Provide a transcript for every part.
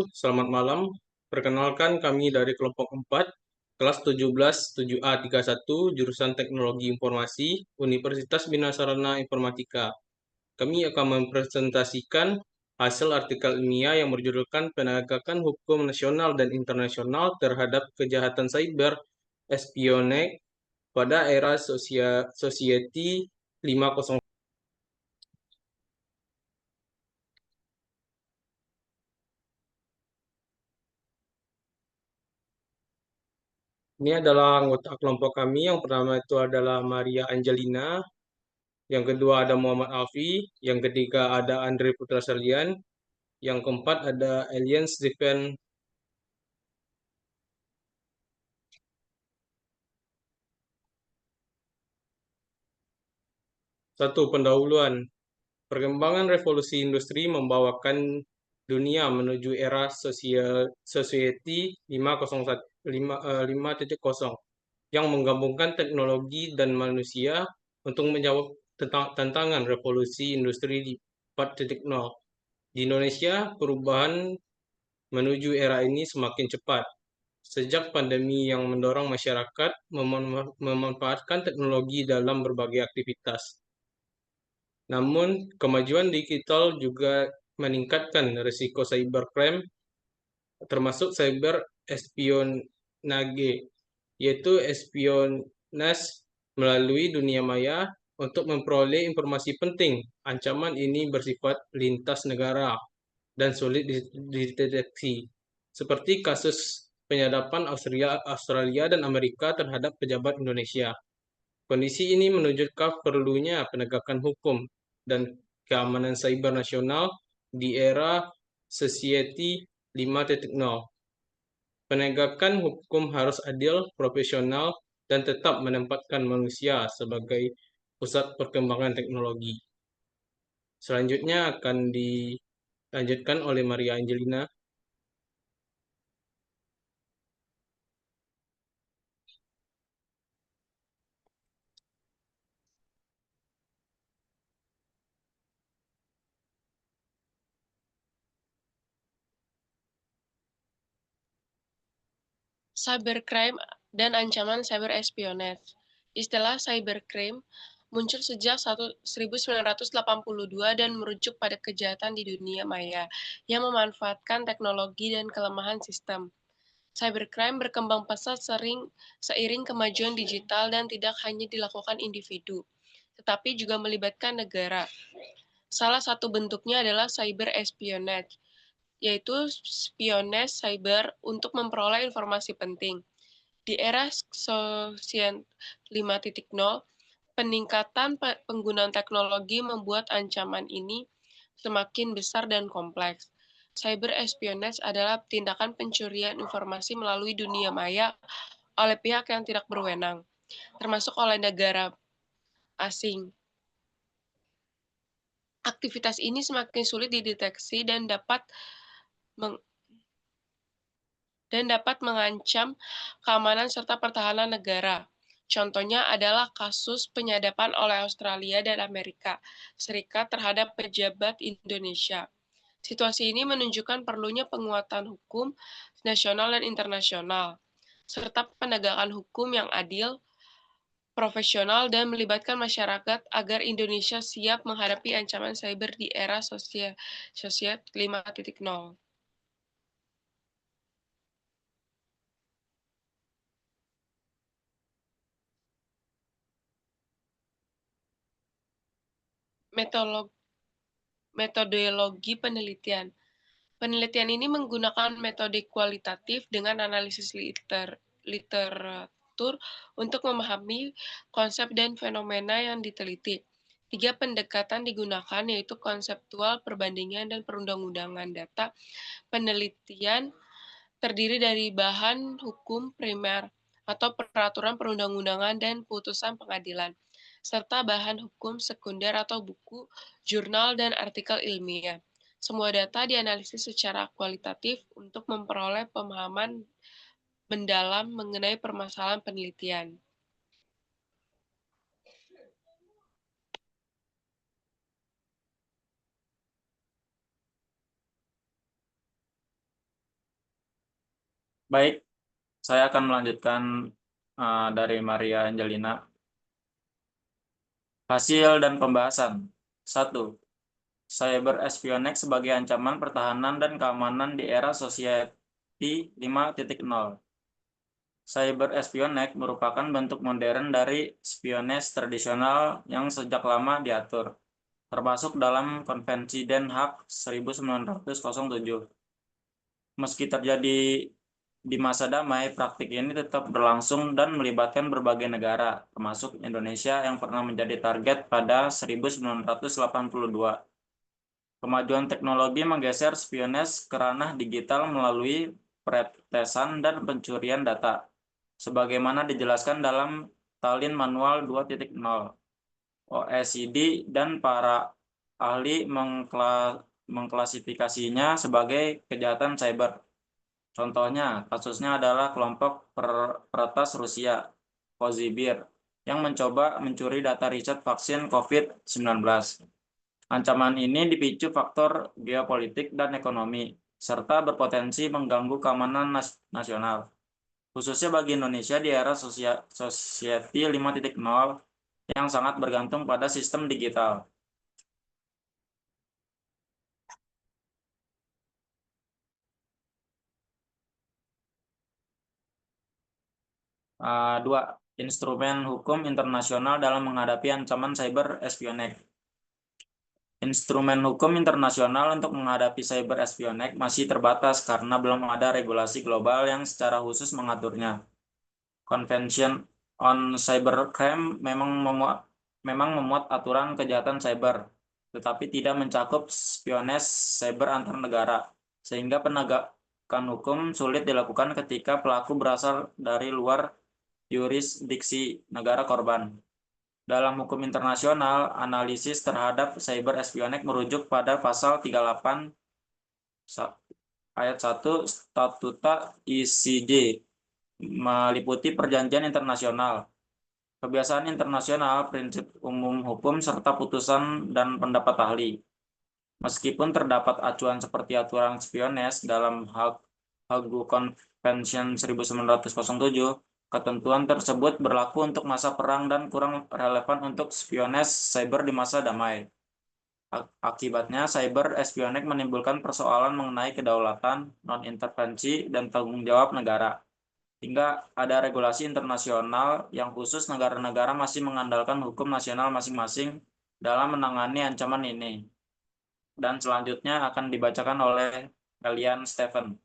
Selamat malam. Perkenalkan kami dari kelompok 4, kelas 17 7A31, jurusan Teknologi Informasi, Universitas Bina Sarana Informatika. Kami akan mempresentasikan hasil artikel ilmiah yang berjudulkan Penegakan Hukum Nasional dan Internasional terhadap Kejahatan Cyber Espionage pada era Society 5.0. Ini adalah anggota kelompok kami. Yang pertama itu adalah Maria Angelina, yang kedua ada Muhammad Alfi, yang ketiga ada Andre Putra Serlian, yang keempat ada Alien Stephen. Satu, pendahuluan. Perkembangan revolusi industri membawakan dunia menuju era Society 5.0 yang menggabungkan teknologi dan manusia untuk menjawab tantangan revolusi industri 4.0. Di Indonesia, perubahan menuju era ini semakin cepat. Sejak pandemi yang mendorong masyarakat memanfaatkan teknologi dalam berbagai aktivitas. Namun, kemajuan digital juga meningkatkan risiko cybercrime, termasuk cyber espionage, yaitu espionase melalui dunia maya untuk memperoleh informasi penting. Ancaman ini bersifat lintas negara dan sulit dideteksi, seperti kasus penyadapan Australia dan Amerika terhadap pejabat Indonesia. Kondisi ini menunjukkan perlunya penegakan hukum dan keamanan cyber nasional di era Society 5.0. Penegakan hukum harus adil, profesional, dan tetap menempatkan manusia sebagai pusat perkembangan teknologi. Selanjutnya akan dilanjutkan oleh Maria Angelina. Cybercrime dan ancaman cyber espionage. Istilah cybercrime muncul sejak 1982 dan merujuk pada kejahatan di dunia maya yang memanfaatkan teknologi dan kelemahan sistem. Cybercrime berkembang pesat seiring kemajuan digital dan tidak hanya dilakukan individu, tetapi juga melibatkan negara. Salah satu bentuknya adalah cyber espionage, yaitu spionase cyber untuk memperoleh informasi penting. Di era Society 5.0, peningkatan penggunaan teknologi membuat ancaman ini semakin besar dan kompleks. Cyber espionage adalah tindakan pencurian informasi melalui dunia maya oleh pihak yang tidak berwenang, termasuk oleh negara asing. Aktivitas ini semakin sulit dideteksi dan dapat mengancam keamanan serta pertahanan negara. Contohnya adalah kasus penyadapan oleh Australia dan Amerika Serikat terhadap pejabat Indonesia. Situasi ini menunjukkan perlunya penguatan hukum nasional dan internasional, serta penegakan hukum yang adil, profesional, dan melibatkan masyarakat agar Indonesia siap menghadapi ancaman cyber di era Society 5.0. Metodologi penelitian. Penelitian ini menggunakan metode kualitatif dengan analisis literatur untuk memahami konsep dan fenomena yang diteliti. 3 pendekatan digunakan, yaitu konseptual, perbandingan, dan perundang-undangan data. Penelitian terdiri dari bahan hukum primer atau peraturan perundang-undangan dan putusan pengadilan, serta bahan hukum sekunder atau buku, jurnal, dan artikel ilmiah. Semua data dianalisis secara kualitatif untuk memperoleh pemahaman mendalam mengenai permasalahan penelitian. Baik, saya akan melanjutkan dari Maria Angelina. Hasil dan pembahasan. 1. Cyber espionage sebagai ancaman pertahanan dan keamanan di era Society 5.0. Cyber espionage merupakan bentuk modern dari spionage tradisional yang sejak lama diatur, termasuk dalam Konvensi Den Haag 1907. Meski terjadi di masa damai, praktik ini tetap berlangsung dan melibatkan berbagai negara, termasuk Indonesia yang pernah menjadi target pada 1982. Kemajuan teknologi menggeser spionage ke ranah digital melalui pretestan dan pencurian data, sebagaimana dijelaskan dalam Tallinn Manual 2.0. OECD dan para ahli mengklasifikasinya sebagai kejahatan cyber. Contohnya, kasusnya adalah kelompok peretas Rusia, Kozybir, yang mencoba mencuri data riset vaksin COVID-19. Ancaman ini dipicu faktor geopolitik dan ekonomi, serta berpotensi mengganggu keamanan nasional, khususnya bagi Indonesia di era Society 5.0 yang sangat bergantung pada sistem digital. 2. Instrumen hukum internasional dalam menghadapi ancaman cyber espionage. Instrumen hukum internasional untuk menghadapi cyber espionage masih terbatas karena belum ada regulasi global yang secara khusus mengaturnya. Convention on Cybercrime memang memuat aturan kejahatan cyber, tetapi tidak mencakup spionase cyber antar negara, sehingga penegakan hukum sulit dilakukan ketika pelaku berasal dari luar yurisdiksi negara korban. Dalam hukum internasional, analisis terhadap cyber espionage merujuk pada pasal 38 ayat 1 Statuta ICJ, meliputi perjanjian internasional, kebiasaan internasional, prinsip umum hukum, serta putusan dan pendapat ahli. Meskipun terdapat acuan seperti aturan spionage dalam Hague Convention 1907, ketentuan tersebut berlaku untuk masa perang dan kurang relevan untuk spionage cyber di masa damai. Akibatnya, cyber espionage menimbulkan persoalan mengenai kedaulatan, non-intervensi, dan tanggung jawab negara. Hingga ada regulasi internasional yang khusus negara-negara masih mengandalkan hukum nasional masing-masing dalam menangani ancaman ini. Dan selanjutnya akan dibacakan oleh kalian Stephen.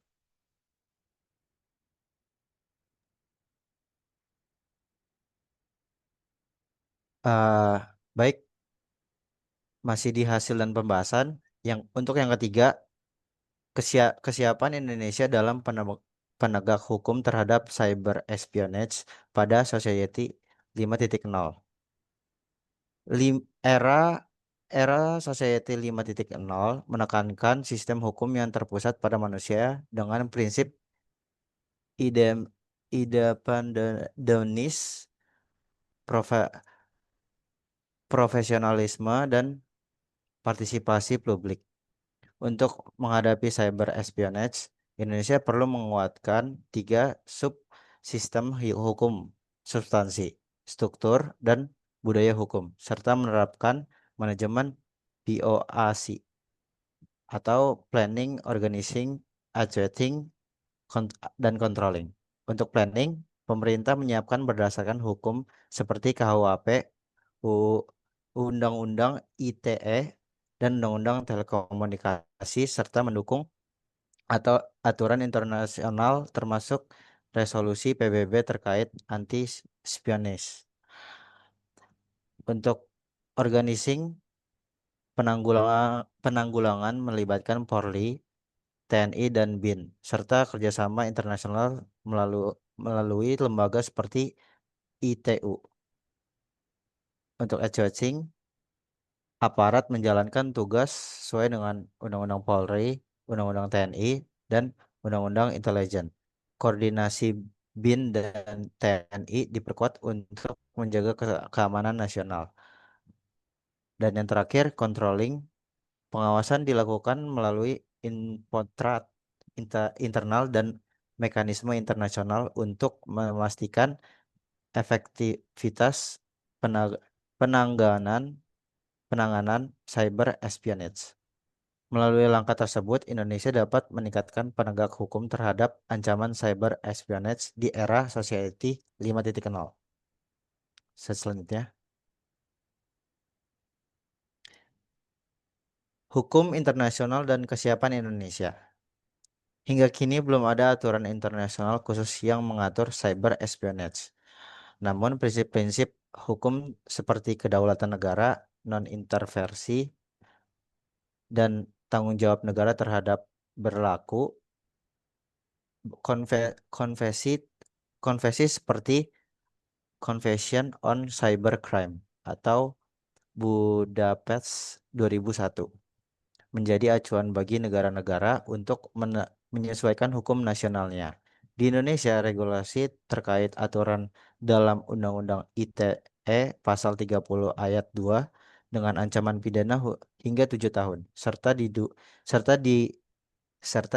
Baik, masih di hasil dan pembahasan. Untuk yang ketiga, kesiapan Indonesia dalam penegak hukum terhadap cyber espionage pada Society 5.0. Era Society 5.0 menekankan sistem hukum yang terpusat pada manusia dengan prinsip independenis, profesionalisme, dan partisipasi publik. Untuk menghadapi cyber espionage, Indonesia perlu menguatkan 3 subsistem hukum: substansi, struktur, dan budaya hukum, serta menerapkan manajemen POAC atau Planning, Organizing, Adjusting, dan Controlling. Untuk planning, pemerintah menyiapkan berdasarkan hukum seperti KUHP, Undang-Undang ITE, dan Undang-Undang Telekomunikasi, serta mendukung atau aturan internasional termasuk resolusi PBB terkait anti spionage. Untuk organizing, penanggulangan melibatkan Polri, TNI, dan BIN, serta kerjasama internasional melalui lembaga seperti ITU. Untuk adjusting, aparat menjalankan tugas sesuai dengan Undang-Undang Polri, Undang-Undang TNI, dan Undang-Undang Intelijen. Koordinasi BIN dan TNI diperkuat untuk menjaga keamanan nasional. Dan yang terakhir, controlling, pengawasan dilakukan melalui inspektorat internal dan mekanisme internasional untuk memastikan efektivitas penanganan cyber espionage. Melalui langkah tersebut, Indonesia dapat meningkatkan penegak hukum terhadap ancaman cyber espionage di era Society 5.0. Selanjutnya, hukum internasional dan kesiapan Indonesia. Hingga kini belum ada aturan internasional khusus yang mengatur cyber espionage. Namun prinsip-prinsip hukum seperti kedaulatan negara, non-intervensi, dan tanggung jawab negara terhadap berlaku. Konvensi seperti Convention on Cybercrime atau Budapest 2001 menjadi acuan bagi negara-negara untuk menyesuaikan hukum nasionalnya. Di Indonesia, regulasi terkait aturan dalam Undang-Undang ITE Pasal 30 Ayat 2 dengan ancaman pidana hingga 7 tahun, serta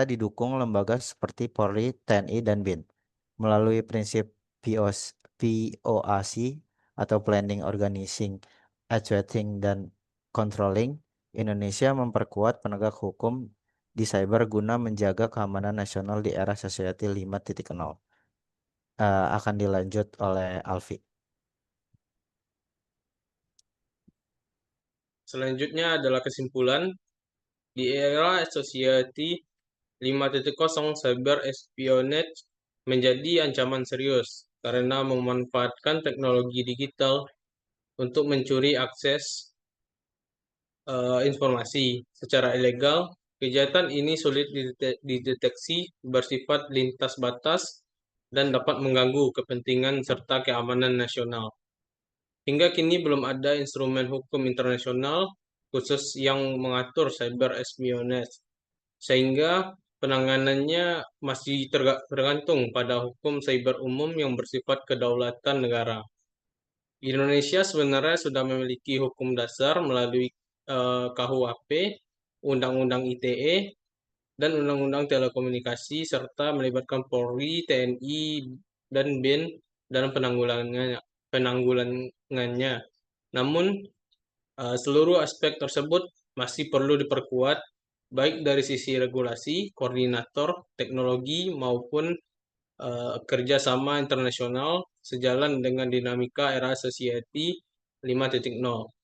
didukung lembaga seperti Polri, TNI, dan BIN. Melalui prinsip POAC atau Planning, Organizing, Actuating, dan Controlling, Indonesia memperkuat penegak hukum di cyber guna menjaga keamanan nasional di era Society 5.0. Akan dilanjut oleh Alfi. Selanjutnya adalah kesimpulan. Di era Society 5.0, cyber espionage menjadi ancaman serius karena memanfaatkan teknologi digital untuk mencuri akses informasi secara ilegal. Kejahatan ini sulit dideteksi, bersifat lintas batas, dan dapat mengganggu kepentingan serta keamanan nasional. Hingga kini belum ada instrumen hukum internasional khusus yang mengatur cyber espionage, sehingga penanganannya masih tergantung pada hukum cyber umum yang bersifat kedaulatan negara. Indonesia sebenarnya sudah memiliki hukum dasar melalui KUHP, Undang-Undang ITE, dan Undang-Undang Telekomunikasi, serta melibatkan Polri, TNI, dan BIN dalam penanggulangannya. Namun, seluruh aspek tersebut masih perlu diperkuat, baik dari sisi regulasi, koordinator, teknologi, maupun kerjasama internasional sejalan dengan dinamika era Society 5.0.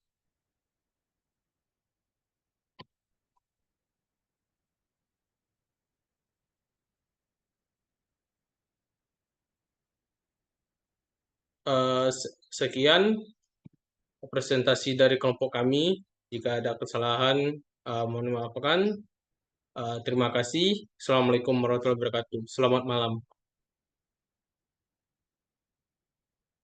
Sekian presentasi dari kelompok kami. Jika ada kesalahan, mohon dimaafkan. Terima kasih. Assalamualaikum warahmatullahi wabarakatuh. Selamat malam.